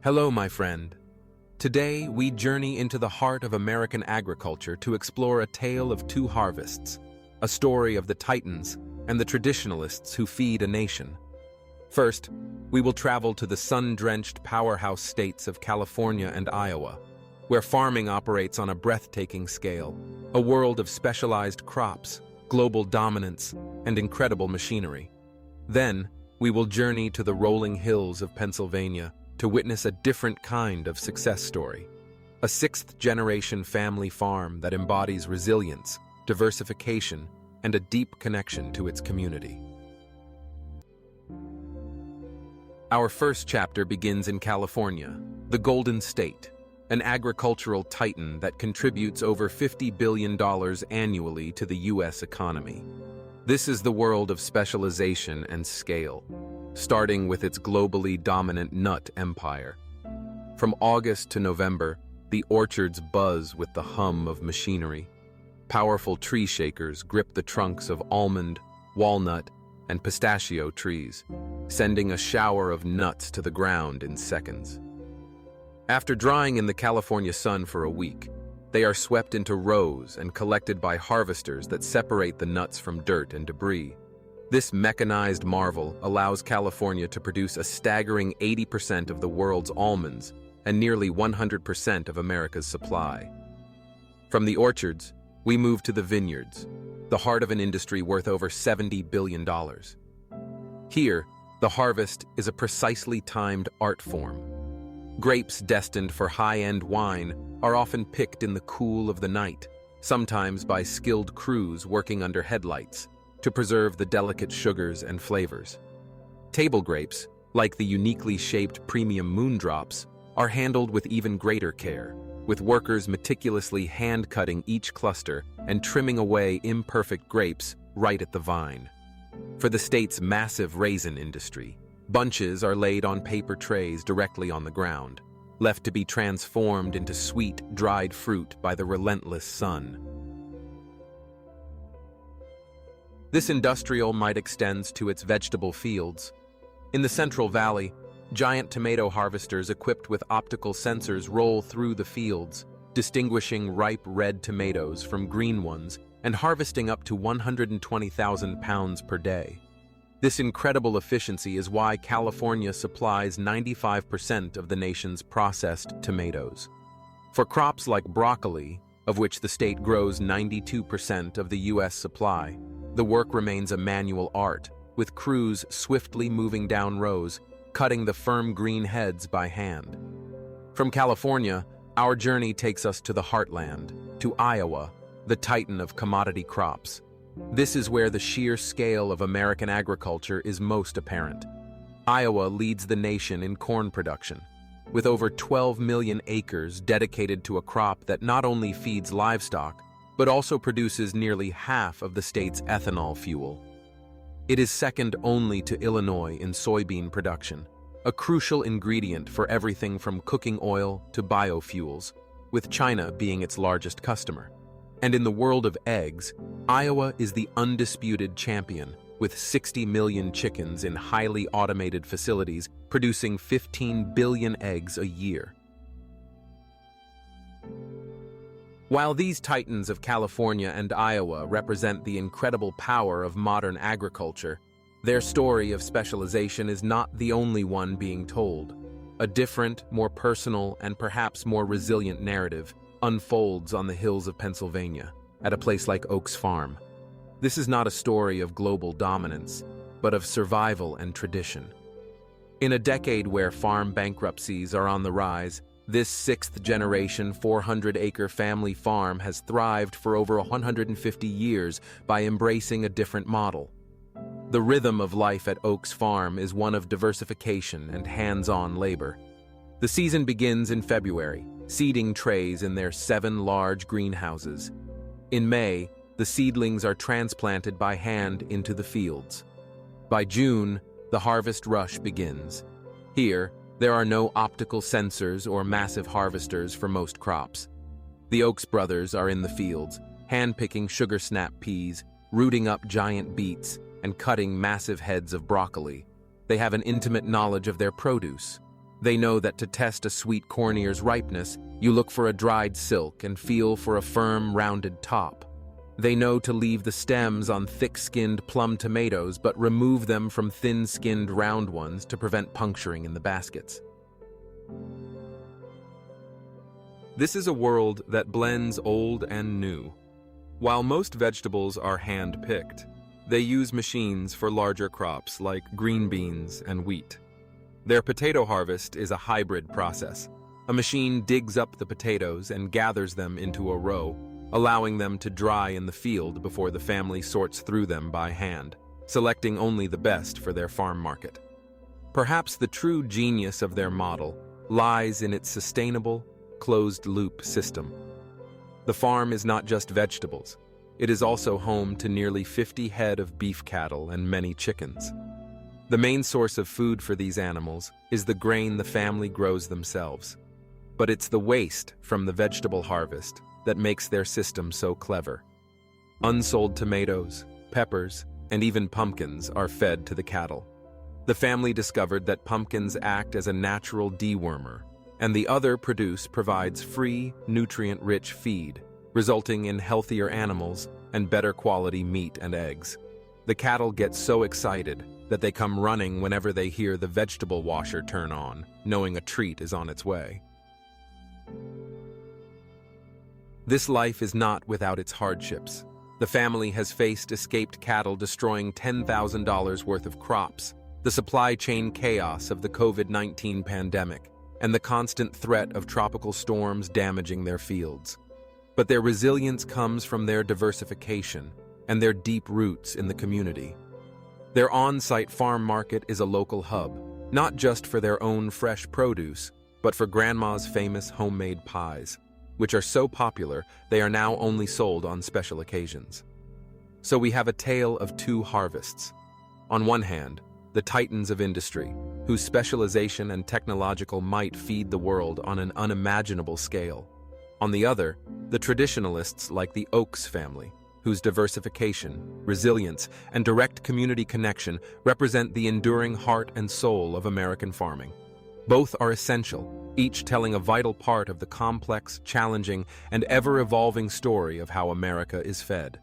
Hello, my friend. Today, we journey into the heart of American agriculture to explore a tale of two harvests, a story of the titans and the traditionalists who feed a nation. First, we will travel to the sun-drenched powerhouse states of California and Iowa, where farming operates on a breathtaking scale, a world of specialized crops, global dominance, and incredible machinery. Then, we will journey to the rolling hills of Pennsylvania to witness a different kind of success story, a sixth-generation family farm that embodies resilience, diversification, and a deep connection to its community. Our first chapter begins in California, the Golden State, an agricultural titan that contributes over $50 billion annually to the U.S. economy. This is the world of specialization and scale, starting with its globally dominant nut empire. From August to November, the orchards buzz with the hum of machinery. Powerful tree shakers grip the trunks of almond, walnut, and pistachio trees, sending a shower of nuts to the ground in seconds. After drying in the California sun for a week, they are swept into rows and collected by harvesters that separate the nuts from dirt and debris. This mechanized marvel allows California to produce a staggering 80% of the world's almonds and nearly 100% of America's supply. From the orchards, we move to the vineyards, the heart of an industry worth over $70 billion. Here, the harvest is a precisely timed art form. Grapes destined for high-end wine are often picked in the cool of the night, sometimes by skilled crews working under headlights, to preserve the delicate sugars and flavors. Table grapes, like the uniquely shaped premium moondrops, are handled with even greater care, with workers meticulously hand-cutting each cluster and trimming away imperfect grapes right at the vine. For the state's massive raisin industry, bunches are laid on paper trays directly on the ground, left to be transformed into sweet, dried fruit by the relentless sun. This industrial might extends to its vegetable fields. In the Central Valley, giant tomato harvesters equipped with optical sensors roll through the fields, distinguishing ripe red tomatoes from green ones and harvesting up to 120,000 pounds per day. This incredible efficiency is why California supplies 95% of the nation's processed tomatoes. For crops like broccoli, of which the state grows 92% of the U.S. supply, the work remains a manual art, with crews swiftly moving down rows, cutting the firm green heads by hand. From California, our journey takes us to the heartland, to Iowa, the titan of commodity crops. This is where the sheer scale of American agriculture is most apparent. Iowa leads the nation in corn production, with over 12 million acres dedicated to a crop that not only feeds livestock, but also produces nearly half of the state's ethanol fuel. It is second only to Illinois in soybean production, a crucial ingredient for everything from cooking oil to biofuels, with China being its largest customer. And in the world of eggs, Iowa is the undisputed champion, with 60 million chickens in highly automated facilities producing 15 billion eggs a year. While these titans of California and Iowa represent the incredible power of modern agriculture, their story of specialization is not the only one being told. A different, more personal, and perhaps more resilient narrative unfolds on the hills of Pennsylvania, at a place like Oaks Farm. This is not a story of global dominance, but of survival and tradition. In a decade where farm bankruptcies are on the rise, this sixth-generation 400-acre family farm has thrived for over 150 years by embracing a different model. The rhythm of life at Oaks Farm is one of diversification and hands-on labor. The season begins in February, seeding trays in their 7 large greenhouses. In May, the seedlings are transplanted by hand into the fields. By June, the harvest rush begins. Here, there are no optical sensors or massive harvesters for most crops. The Oaks brothers are in the fields, hand-picking sugar snap peas, rooting up giant beets, and cutting massive heads of broccoli. They have an intimate knowledge of their produce. They know that to test a sweet corn ear's ripeness, you look for a dried silk and feel for a firm, rounded top. They know to leave the stems on thick-skinned plum tomatoes but remove them from thin-skinned round ones to prevent puncturing in the baskets. This is a world that blends old and new. While most vegetables are hand-picked, they use machines for larger crops like green beans and wheat. Their potato harvest is a hybrid process. A machine digs up the potatoes and gathers them into a row, allowing them to dry in the field before the family sorts through them by hand, selecting only the best for their farm market. Perhaps the true genius of their model lies in its sustainable, closed-loop system. The farm is not just vegetables. It is also home to nearly 50 head of beef cattle and many chickens. The main source of food for these animals is the grain the family grows themselves. But it's the waste from the vegetable harvest that makes their system so clever. Unsold tomatoes, peppers, and even pumpkins are fed to the cattle. The family discovered that pumpkins act as a natural dewormer, and the other produce provides free, nutrient-rich feed, resulting in healthier animals and better quality meat and eggs. The cattle get so excited that they come running whenever they hear the vegetable washer turn on, knowing a treat is on its way. This life is not without its hardships. The family has faced escaped cattle destroying $10,000 worth of crops, the supply chain chaos of the COVID-19 pandemic, and the constant threat of tropical storms damaging their fields. But their resilience comes from their diversification and their deep roots in the community. Their on-site farm market is a local hub, not just for their own fresh produce, but for Grandma's famous homemade pies, which are so popular they are now only sold on special occasions. So we have a tale of two harvests. On one hand, the titans of industry, whose specialization and technological might feed the world on an unimaginable scale. On the other, the traditionalists like the Oaks family, whose diversification, resilience, and direct community connection represent the enduring heart and soul of American farming. Both are essential, each telling a vital part of the complex, challenging, and ever-evolving story of how America is fed.